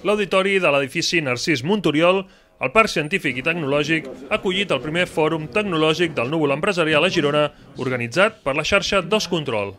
L'auditori de l'edifici Narcís Monturiol, al Parc Científic i Tecnològic, ha acollit el primer fòrum tecnològic del núvol empresarial a Girona, organitzat per la xarxa Dos Control.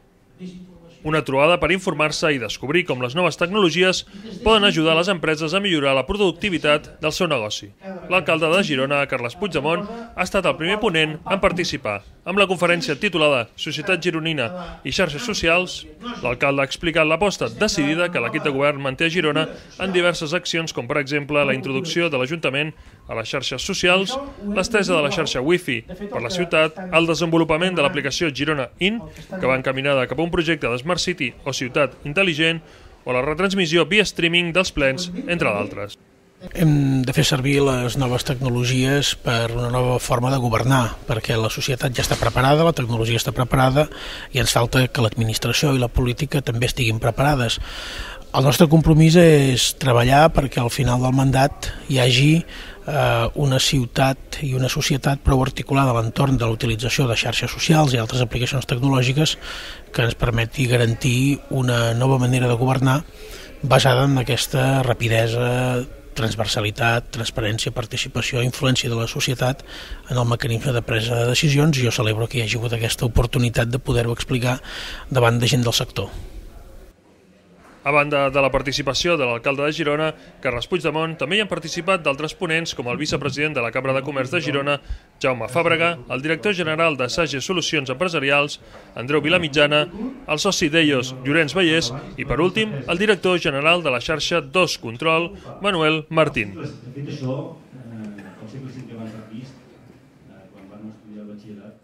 Una trobada per informar-se i descobrir com les noves tecnologies poden ajudar les empreses a millorar la productivitat del seu negoci. L'alcalde de Girona, Carles Puigdemont, ha estat el primer ponent en participar. Amb la conferència titulada Societat Gironina i xarxes socials, l'alcalde ha explicat l'aposta decidida que l'equip de govern manté a Girona en diverses accions, com per exemple la introducció de l'Ajuntament a les xarxes socials, l'estesa de la xarxa Wi-Fi per la ciutat, el desenvolupament de l'aplicació Girona In, que va encaminada cap a un projecte de Smart City o ciutat intel·ligent, o la retransmissió via streaming dels plens, entre d'altres. Hem de fer servir les noves tecnologies per una nova forma de governar, perquè la societat ja està preparada, la tecnologia està preparada i ens falta que l'administració i la política també estiguin preparades. El nostre compromís és treballar perquè al final del mandat hi hagi una ciutat i una societat prou articulada a l'entorn de la utilització de xarxes socials i altres aplicacions tecnològiques que ens permeti garantir una nova manera de governar basada en aquesta rapidesa, transversalitat, transparència, participació i influència de la societat en el mecanisme de presa de decisions, i jo celebro que hi hagi hagut aquesta oportunitat de poder-ho explicar davant de gent del sector. A banda de la participació de l'alcalde de Girona, Carles Puigdemont, també hi han participat d'altres ponents com el vicepresident de la Cambra de Comerç de Girona, Jaume Fàbrega, el director general de Sage Solucions Empresarials, Andreu Vilamitjana, el soci d'Ellos, Llorenç Vallès, i per últim, el director general de la xarxa Dos Control, Manuel Martín. De fet, això, com sempre van vist, quan van estudiar el batxillerat,